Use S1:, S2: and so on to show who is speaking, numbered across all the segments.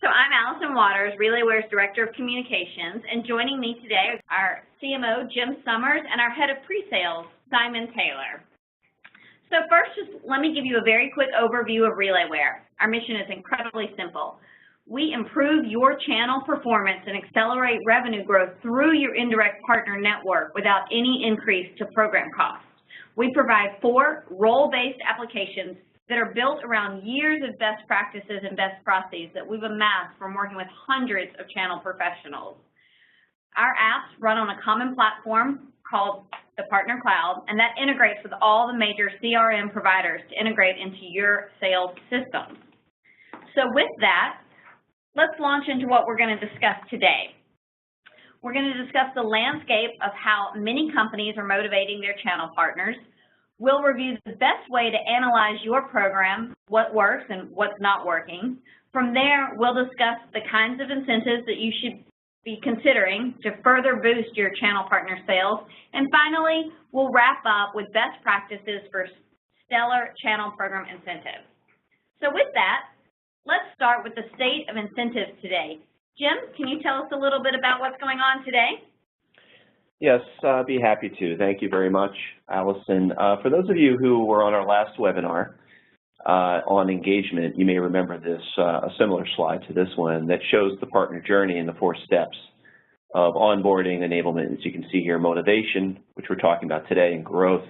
S1: So I'm Allison Waters, Relayware's Director of Communications, and joining me today are CMO Jim Summers and our Head of Pre-Sales, Simon Taylor. So first, just let me give you a very quick overview of Relayware. Our mission is incredibly simple. We improve your channel performance and accelerate revenue growth through your indirect partner network without any increase to program costs. We provide 4 role-based applications that are built around years of best practices and best processes that we've amassed from working with hundreds of channel professionals. Our apps run on a common platform called the Partner Cloud, and that integrates with all the major CRM providers to integrate into your sales systems. So with that, let's launch into what we're going to discuss today. We're going to discuss the landscape of how many companies are motivating their channel partners. We'll review the best way to analyze your program, what works and what's not working. From there, we'll discuss the kinds of incentives that you should be considering to further boost your channel partner sales. And finally, we'll wrap up with best practices for stellar channel program incentives. So with that, let's start with the state of incentives today. Jim, can you tell us a little bit about what's going on today?
S2: Yes, I'd be happy to. Thank you very much, Allison. For those of you who were on our last webinar on engagement, you may remember this, a similar slide to this one that shows the partner journey and the 4 steps of onboarding, enablement, as you can see here, motivation, which we're talking about today, and growth.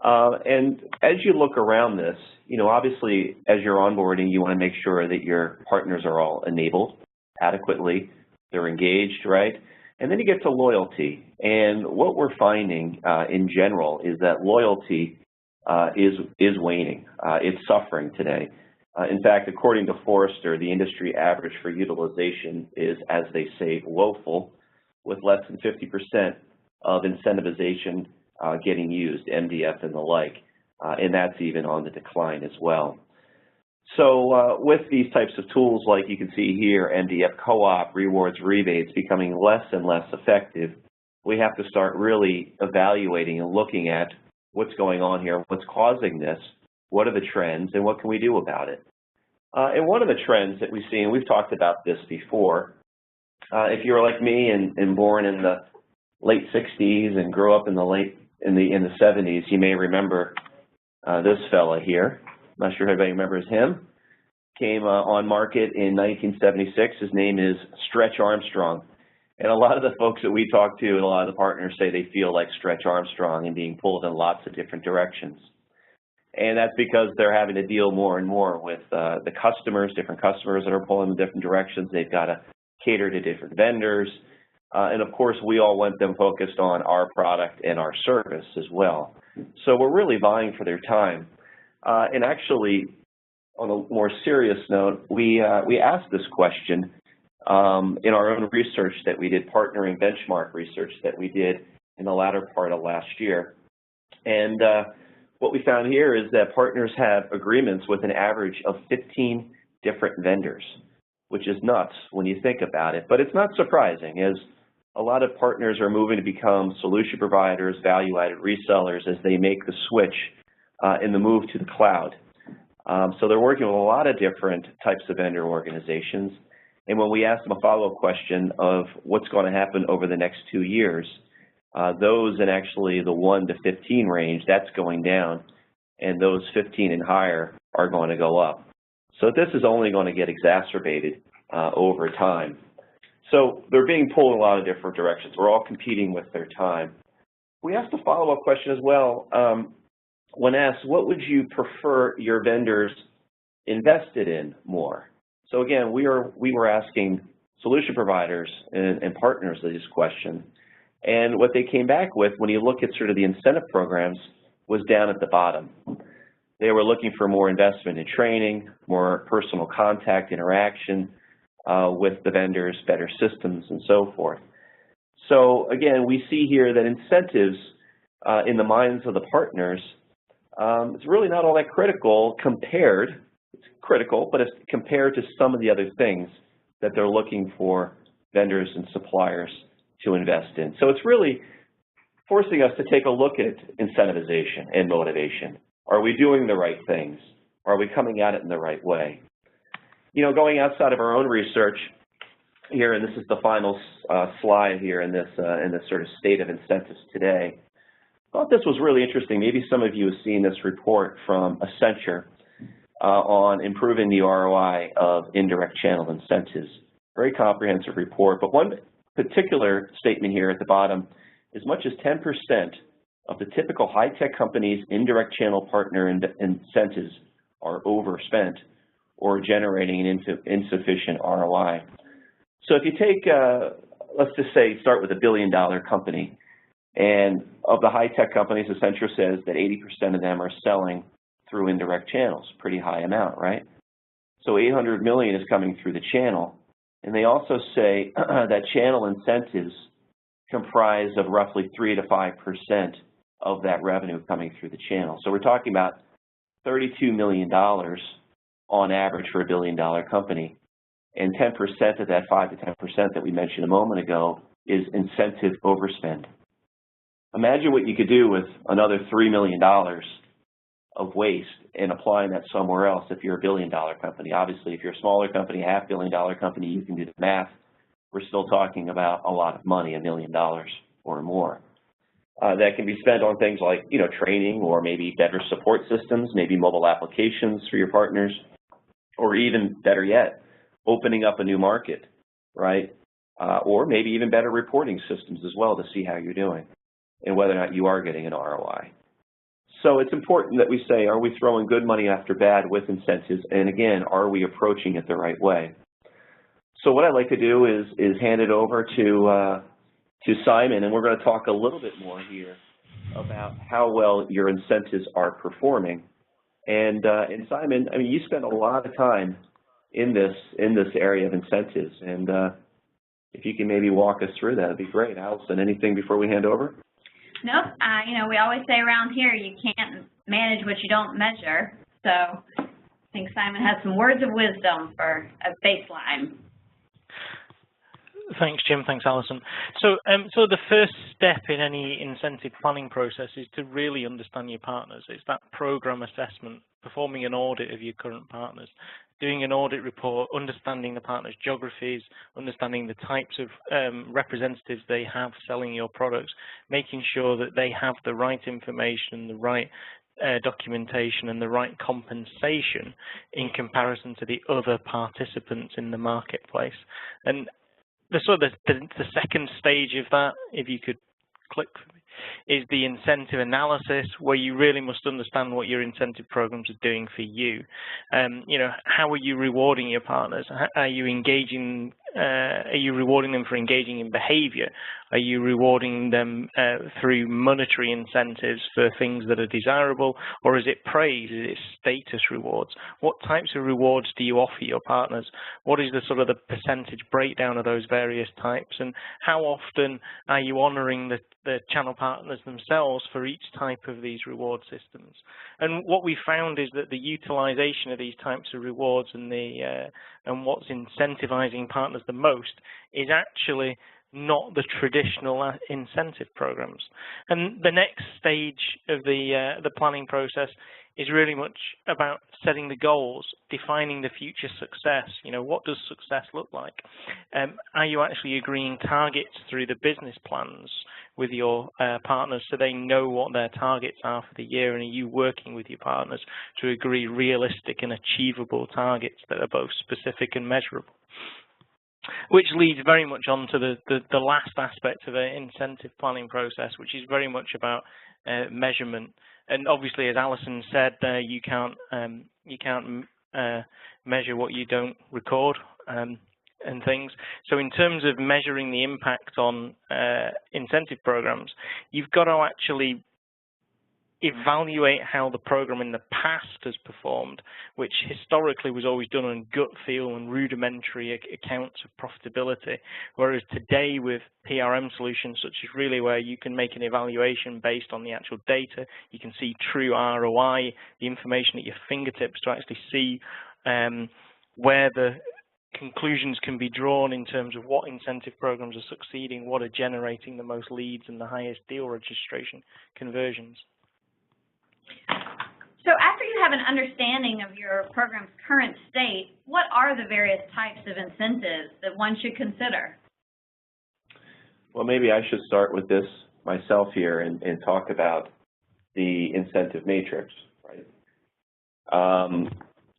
S2: And as you look around this, obviously, as you're onboarding, you want to make sure that your partners are all enabled adequately, they're engaged, right? And then you get to loyalty, and what we're finding in general is that loyalty is waning. It's suffering today. In fact, according to Forrester, the industry average for utilization is, as they say, woeful, with less than 50% of incentivization getting used, MDF and the like, and that's even on the decline as well. So with these types of tools, like you can see here, MDF co-op, rewards, rebates, becoming less and less effective, we have to start really evaluating and looking at what's going on here, what's causing this, what are the trends, and what can we do about it. And one of the trends that we see, and we've talked about this before, if you were like me and born in the late 60s and grew up in the 70s, you may remember this fella here. I'm not sure if anybody remembers him. Came on market in 1976. His name is Stretch Armstrong. And a lot of the folks that we talk to and a lot of the partners say they feel like Stretch Armstrong and being pulled in lots of different directions. And that's because they're having to deal more and more with the customers, different customers that are pulling in different directions. They've got to cater to different vendors. And of course, we all want them focused on our product and our service as well. So we're really vying for their time. And actually, on a more serious note, we asked this question in our own research that we did, partnering benchmark research that we did in the latter part of last year. And what we found here is that partners have agreements with an average of 15 different vendors, which is nuts when you think about it. But it's not surprising, as a lot of partners are moving to become solution providers, value-added resellers as they make the switch in the move to the cloud. So they're working with a lot of different types of vendor organizations. And when we ask them a follow-up question of what's going to happen over the next 2 years, those in actually the 1 to 15 range, that's going down, and those 15 and higher are going to go up. So this is only going to get exacerbated over time. So they're being pulled in a lot of different directions. We're all competing with their time. We asked a follow-up question as well. When asked, what would you prefer your vendors invested in more? So again, we were asking solution providers and partners this question. And what they came back with, when you look at sort of the incentive programs, was down at the bottom. They were looking for more investment in training, more personal contact, interaction with the vendors, better systems, and so forth. So again, we see here that incentives in the minds of the partners, it's really not all that critical compared, it's critical, but it's compared to some of the other things that they're looking for vendors and suppliers to invest in. So it's really forcing us to take a look at incentivization and motivation. Are we doing the right things? Are we coming at it in the right way? Going outside of our own research here, and this is the final slide here in this sort of state of incentives today. I thought this was really interesting. Maybe some of you have seen this report from Accenture on improving the ROI of indirect channel incentives. Very comprehensive report, but one particular statement here at the bottom, as much as 10% of the typical high-tech companies' indirect channel partner incentives are overspent or generating an insufficient ROI. So if you take, let's just say, start with a billion-dollar company, and of the high-tech companies, Accenture says that 80% of them are selling through indirect channels, pretty high amount, right? So 800 million is coming through the channel, and they also say that channel incentives comprise of roughly 3 to 5% of that revenue coming through the channel. So we're talking about $32 million on average for a billion-dollar company, and 10% of that 5 to 10% that we mentioned a moment ago is incentive overspend. Imagine what you could do with another $3 million of waste and applying that somewhere else if you're a billion-dollar company. Obviously, if you're a smaller company, a half-billion-dollar company, you can do the math. We're still talking about a lot of money, $1 million or more. That can be spent on things like, training, or maybe better support systems, maybe mobile applications for your partners, or even better yet, opening up a new market, right? Or maybe even better reporting systems as well to see how you're doing and whether or not you are getting an ROI. So it's important that we say, are we throwing good money after bad with incentives? And again, are we approaching it the right way? So what I'd like to do is hand it over to Simon, and we're going to talk a little bit more here about how well your incentives are performing. And Simon, I mean, you spend a lot of time in this area of incentives, and if you can maybe walk us through that, it'd be great. Allison, anything before we hand over?
S1: Nope. We always say around here, you can't manage what you don't measure. So I think Simon has some words of wisdom for a baseline.
S3: Thanks, Jim. Thanks, Alison. So the first step in any incentive planning process is to really understand your partners. It's that program assessment, performing an audit of your current partners, doing an audit report, understanding the partners' geographies, understanding the types of representatives they have selling your products, making sure that they have the right information, the right documentation, and the right compensation in comparison to the other participants in the marketplace. And the second stage of that, if you could click for me, is the incentive analysis, where you really must understand what your incentive programs are doing for you. How are you rewarding your partners? Are you engaging? Are you rewarding them for engaging in behavior? Are you rewarding them through monetary incentives for things that are desirable, or is it praise? Is it status rewards? What types of rewards do you offer your partners? What is the percentage breakdown of those various types, and how often are you honoring the channel partners themselves for each type of these reward systems? And what we found is that the utilization of these types of rewards and what's incentivizing partners the most is actually not the traditional incentive programs. And the next stage of the planning process is really much about setting the goals, defining the future success. What does success look like? Are you actually agreeing targets through the business plans with your partners so they know what their targets are for the year, and are you working with your partners to agree realistic and achievable targets that are both specific and measurable? Which leads very much on to the last aspect of an incentive planning process, which is very much about measurement. And obviously, as Alison said, you can't measure what you don't record and things. So in terms of measuring the impact on incentive programs, you've got to actually evaluate how the program in the past has performed, which historically was always done on gut feel and rudimentary accounts of profitability, whereas today with PRM solutions such as Relayware, you can make an evaluation based on the actual data. You can see true ROI, the information at your fingertips to actually see where the conclusions can be drawn in terms of what incentive programs are succeeding, what are generating the most leads and the highest deal registration conversions.
S1: So after you have an understanding of your program's current state, what are the various types of incentives that one should consider?
S2: Well, maybe I should start with this myself here and talk about the incentive matrix, right?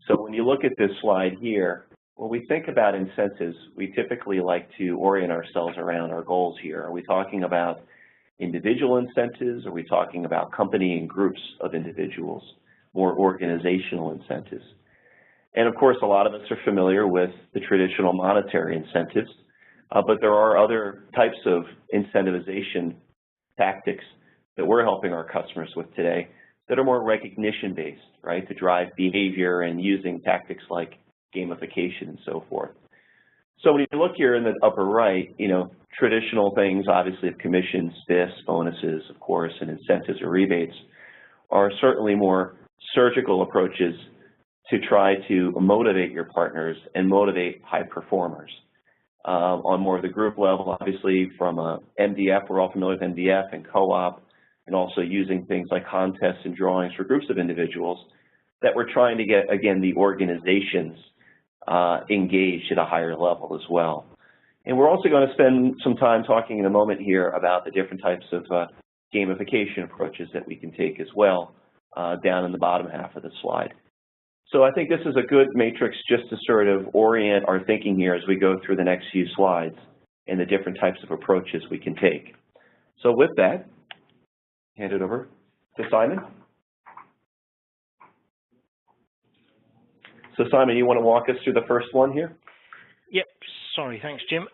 S2: So when you look at this slide here, when we think about incentives, we typically like to orient ourselves around our goals here. Are we talking about individual incentives? Are we talking about company and groups of individuals, more organizational incentives? And of course, a lot of us are familiar with the traditional monetary incentives, but there are other types of incentivization tactics that we're helping our customers with today that are more recognition-based, right, to drive behavior and using tactics like gamification and so forth. So when you look here in the upper right, you know, traditional things, obviously, of commissions, spiffs, bonuses, of course, and incentives or rebates are certainly more surgical approaches to try to motivate your partners and motivate high performers. On more of the group level, obviously, from MDF, we're all familiar with MDF and co-op, and also using things like contests and drawings for groups of individuals that we're trying to get, again, the organizations engaged at a higher level as well. And we're also going to spend some time talking in a moment here about the different types of gamification approaches that we can take as well down in the bottom half of the slide. So I think this is a good matrix just to sort of orient our thinking here as we go through the next few slides and the different types of approaches we can take. So with that, hand it over to Simon. So Simon, you want to walk us through the first one here?
S3: Yep, sorry, thanks, Jim.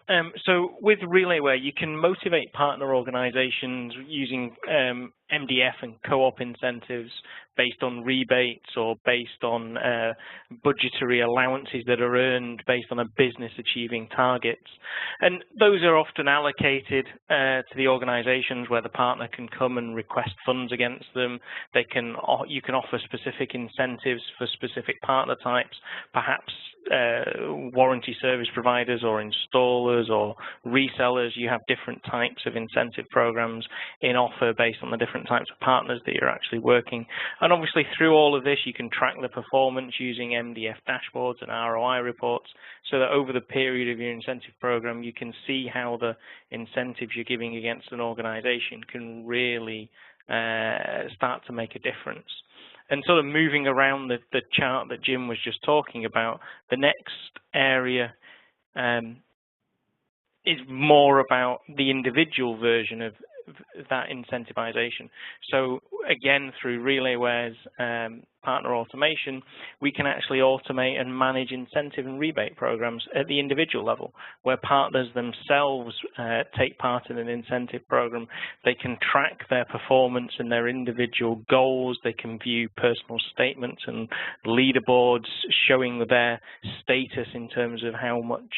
S3: So with Relayware, you can motivate partner organizations using MDF and co-op incentives based on rebates or based on budgetary allowances that are earned based on a business achieving targets. And those are often allocated to the organizations where the partner can come and request funds against them. You can offer specific incentives for specific partner types, perhaps warranty service providers or installers or resellers. You have different types of incentive programs in offer based on the different types of partners that you're actually working. And obviously through all of this, you can track the performance using MDF dashboards and ROI reports so that over the period of your incentive program, you can see how the incentives you're giving against an organization can really start to make a difference. And sort of moving around the chart that Jim was just talking about, the next area is more about the individual version of that incentivization. So again, through Relayware's partner automation, we can actually automate and manage incentive and rebate programs at the individual level, where partners themselves take part in an incentive program. They can track their performance and their individual goals. They can view personal statements and leaderboards showing their status in terms of how much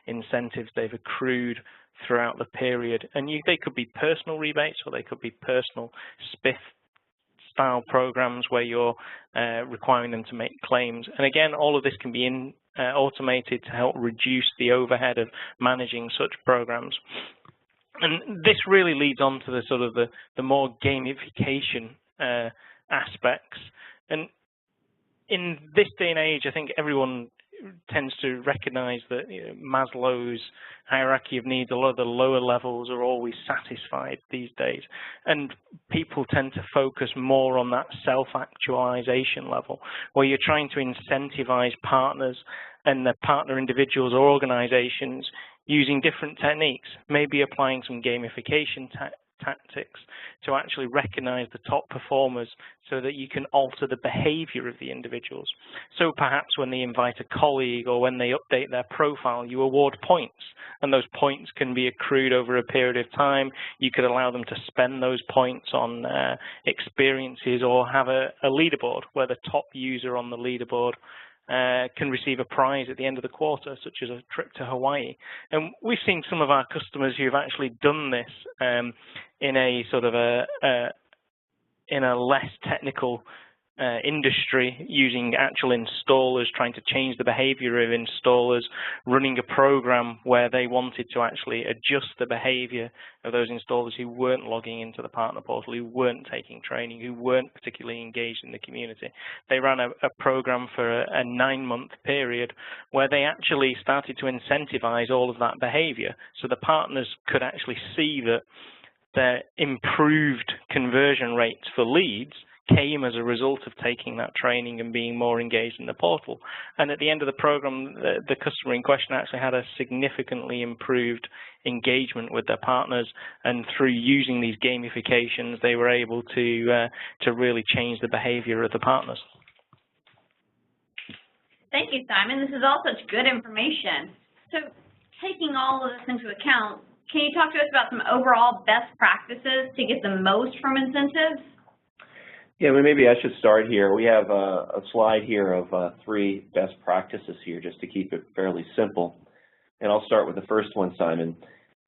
S3: incentives they've accrued throughout the period. And they could be personal rebates or they could be personal spiff style programs where you're requiring them to make claims. And again, all of this can be automated to help reduce the overhead of managing such programs. And this really leads on to the sort of the more gamification aspects. And in this day and age, I think everyone tends to recognize that Maslow's hierarchy of needs, a lot of the lower levels are always satisfied these days. And people tend to focus more on that self-actualization level, where you're trying to incentivize partners and the partner individuals or organizations using different techniques, maybe applying some gamification tactics to actually recognize the top performers so that you can alter the behavior of the individuals. So perhaps when they invite a colleague or when they update their profile, you award points, and those points can be accrued over a period of time. You could allow them to spend those points on experiences or have a leaderboard where the top user on the leaderboard can receive a prize at the end of the quarter, such as a trip to Hawaii. And we've seen some of our customers who have actually done this in a sort of in a less technical industry, using actual installers, trying to change the behavior of installers, running a program where they wanted to actually adjust the behavior of those installers who weren't logging into the partner portal, who weren't taking training, who weren't particularly engaged in the community. They ran a program for a 9-month period where they actually started to incentivize all of that behavior, so the partners could actually see that their improved conversion rates for leads came as a result of taking that training and being more engaged in the portal. And at the end of the program, the customer in question actually had a significantly improved engagement with their partners, and through using these gamifications, they were able to really change the behavior of the partners.
S1: Thank you, Simon. This is all such good information. So taking all of this into account, can you talk to us about some overall best practices to get the most from incentives?
S2: Yeah, well, maybe I should start here. We have a slide here of 3 best practices here, just to keep it fairly simple. And I'll start with the first one, Simon.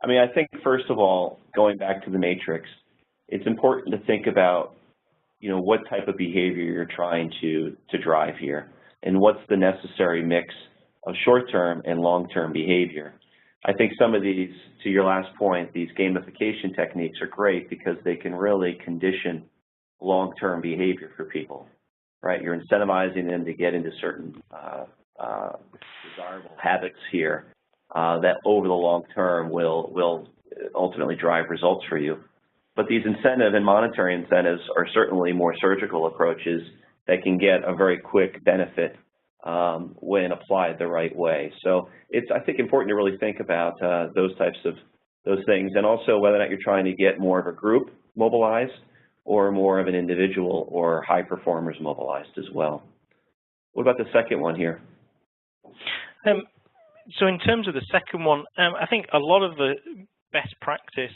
S2: I mean, I think, first of all, going back to the matrix, it's important to think about, what type of behavior you're trying to drive here, and what's the necessary mix of short-term and long-term behavior. I think some of these, to your last point, these gamification techniques are great because they can really condition long-term behavior for people, right? You're incentivizing them to get into certain desirable habits here that over the long term will ultimately drive results for you. But these incentive and monetary incentives are certainly more surgical approaches that can get a very quick benefit when applied the right way. So it's, I think, important to really think about those things, and also whether or not you're trying to get more of a group mobilized or more of an individual or high performers mobilized as well. What about the second one here?
S3: So in terms of the second one, I think a lot of the best practice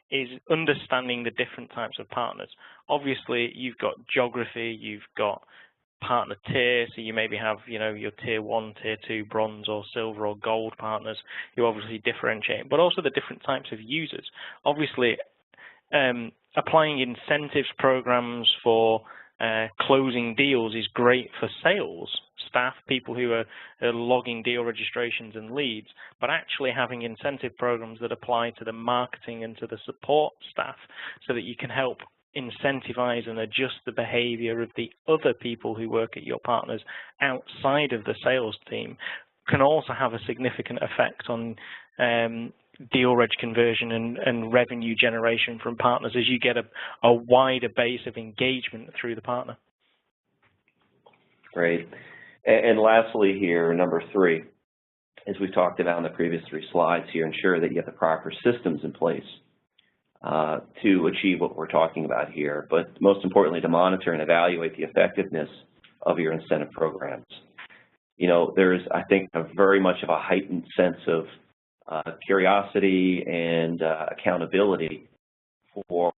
S3: is understanding the different types of partners. Obviously, you've got geography, you've got partner tier, so you maybe have, your tier 1, tier 2, bronze or silver or gold partners who obviously differentiate, but also the different types of users. Obviously, applying incentives programs for closing deals is great for sales staff, people who are logging deal registrations and leads, but actually having incentive programs that apply to the marketing and to the support staff so that you can help incentivize and adjust the behavior of the other people who work at your partners outside of the sales team can also have a significant effect on deal reg conversion and revenue generation from partners as you get a wider base of engagement through the partner.
S2: Great. And lastly here, number 3, as we've talked about in the previous 3 slides here, ensure that you have the proper systems in place to achieve what we're talking about here, but most importantly to monitor and evaluate the effectiveness of your incentive programs. There's, I think, a very much of a heightened sense of curiosity and accountability for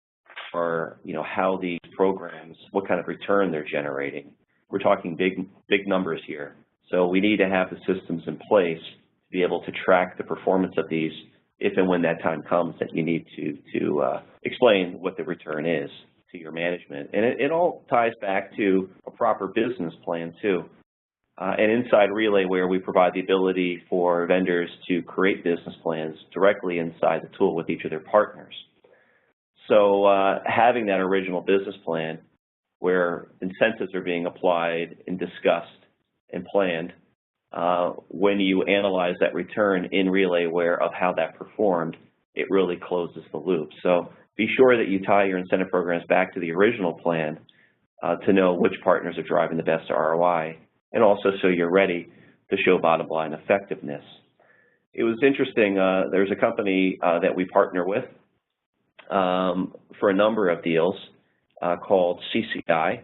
S2: how these programs, what kind of return they're generating. We're talking big numbers here. So we need to have the systems in place to be able to track the performance of these if and when that time comes that you need to explain what the return is to your management. And it all ties back to a proper business plan too. And inside Relayware, we provide the ability for vendors to create business plans directly inside the tool with each of their partners. So having that original business plan where incentives are being applied and discussed and planned, when you analyze that return in Relayware of how that performed, it really closes the loop. So be sure that you tie your incentive programs back to the original plan to know which partners are driving the best ROI, and also so you're ready to show bottom line effectiveness. It was interesting, there's a company that we partner with for a number of deals called CCI,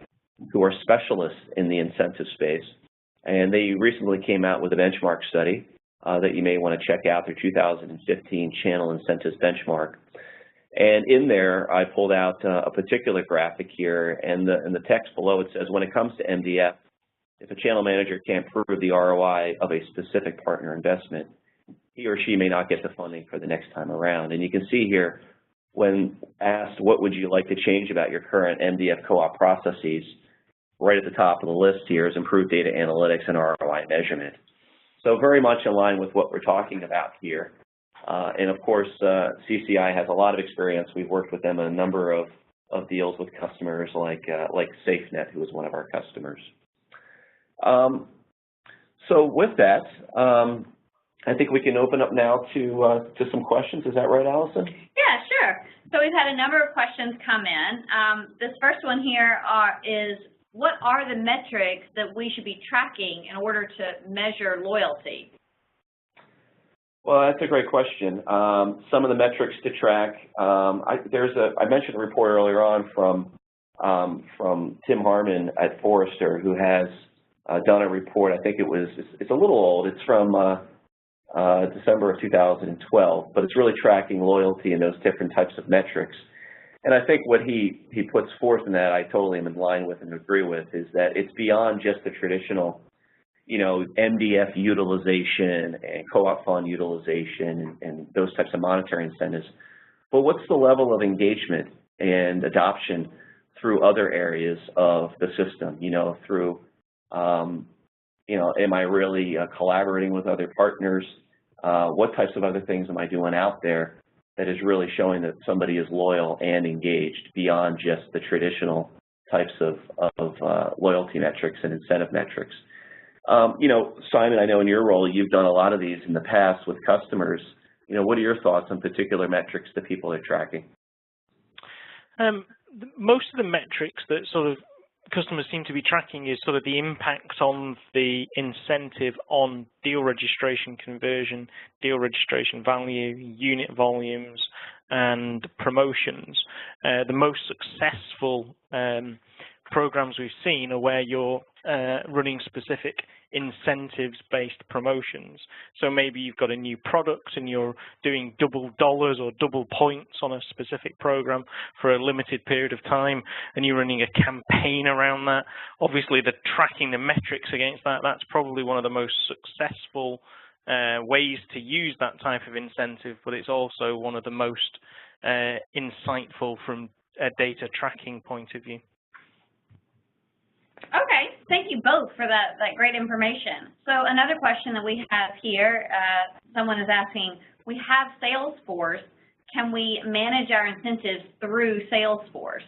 S2: who are specialists in the incentive space. And they recently came out with a benchmark study that you may want to check out, their 2015 Channel Incentives Benchmark. And in there, I pulled out a particular graphic here, and the text below it says, when it comes to MDF, if a channel manager can't prove the ROI of a specific partner investment, he or she may not get the funding for the next time around. And you can see here, when asked what would you like to change about your current MDF co-op processes, right at the top of the list here is improved data analytics and ROI measurement. So very much in line with what we're talking about here. And of course, CCI has a lot of experience. We've worked with them on a number of deals with customers like SafeNet, who is one of our customers. So with that, I think we can open up now to some questions. Is that right, Allison?
S1: Yeah, sure. So we've had a number of questions come in. This first one here is, what are the metrics that we should be tracking in order to measure loyalty?
S2: Well, that's a great question. Some of the metrics to track, I mentioned a report earlier on from Tim Harmon at Forrester, who has done a report. I think it's a little old. It's from December of 2012, but it's really tracking loyalty and those different types of metrics. And I think what he puts forth in that, I totally am in line with and agree with, is that it's beyond just the traditional, MDF utilization and co-op fund utilization and those types of monetary incentives. But what's the level of engagement and adoption through other areas of the system? Through, am I really collaborating with other partners? What types of other things am I doing out there that is really showing that somebody is loyal and engaged beyond just the traditional types of loyalty metrics and incentive metrics? Simon, I know in your role you've done a lot of these in the past with customers. What are your thoughts on particular metrics that people are tracking?
S3: Most of the metrics that sort of customers seem to be tracking is sort of the impact on the incentive on deal registration conversion, deal registration value, unit volumes, and promotions. The most successful programs we've seen are where you're running specific incentives-based promotions. So maybe you've got a new product and you're doing double dollars or double points on a specific program for a limited period of time, and you're running a campaign around that. Obviously, tracking the metrics against that, that's probably one of the most successful ways to use that type of incentive, but it's also one of the most insightful from a data tracking point of view.
S1: Okay, thank you both for that great information. So another question that we have here, someone is asking, we have Salesforce, can we manage our incentives through Salesforce?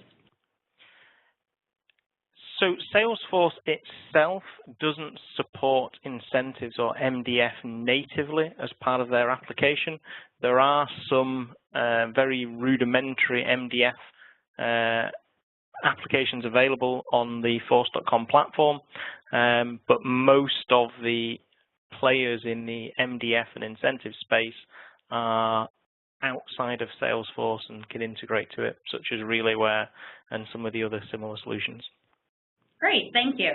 S3: So Salesforce itself doesn't support incentives or MDF natively as part of their application. There are some very rudimentary MDF applications available on the Force.com platform, but most of the players in the MDF and incentive space are outside of Salesforce and can integrate to it, such as Relayware and some of the other similar solutions.
S1: Great, thank you.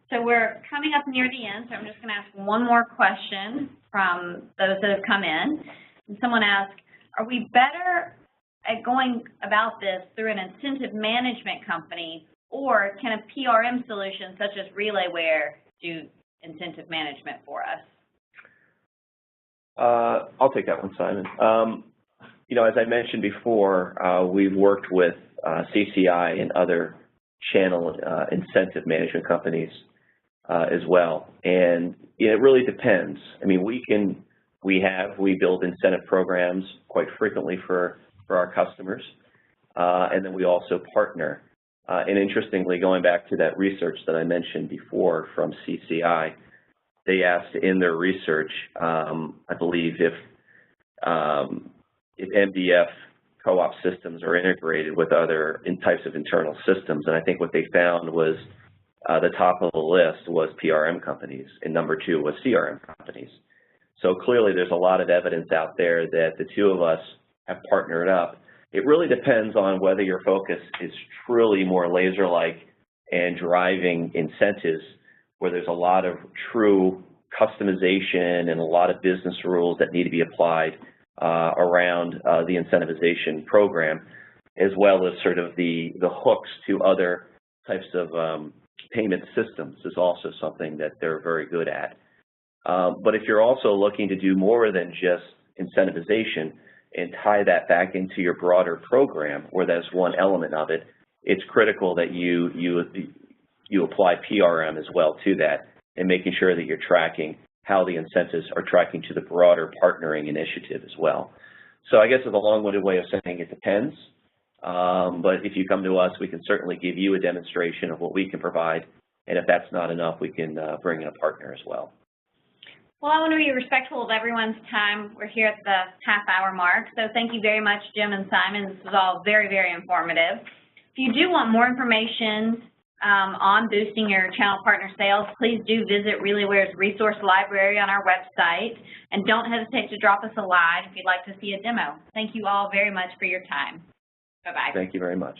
S1: So we're coming up near the end, so I'm just going to ask one more question from those that have come in. And someone asked, are we better at going about this through an incentive management company, or can a PRM solution such as Relayware do incentive management for us?
S2: I'll take that one, Simon. As I mentioned before, we've worked with CCI and other channel incentive management companies as well, and it really depends. I mean, we build incentive programs quite frequently for our customers, and then we also partner. And interestingly, going back to that research that I mentioned before from CCI, they asked in their research, I believe, if MDF co-op systems are integrated with other types of internal systems, and I think what they found was the top of the list was PRM companies, and number 2 was CRM companies. So clearly there's a lot of evidence out there that the two of us have partnered up. It really depends on whether your focus is truly more laser-like and driving incentives, where there's a lot of true customization and a lot of business rules that need to be applied around the incentivization program, as well as sort of the hooks to other types of payment systems is also something that they're very good at. But if you're also looking to do more than just incentivization and tie that back into your broader program, where that's one element of it, it's critical that you you apply PRM as well to that, and making sure that you're tracking how the incentives are tracking to the broader partnering initiative as well. So I guess it's a long-winded way of saying it depends, but if you come to us, we can certainly give you a demonstration of what we can provide, and if that's not enough, we can bring in a partner as well.
S1: Well, I want to be respectful of everyone's time. We're here at the half-hour mark, so thank you very much, Jim and Simon. This was all very, very informative. If you do want more information on boosting your channel partner sales, please do visit Relayware's resource library on our website, and don't hesitate to drop us a line if you'd like to see a demo. Thank you all very much for your time. Bye-bye.
S2: Thank you very much.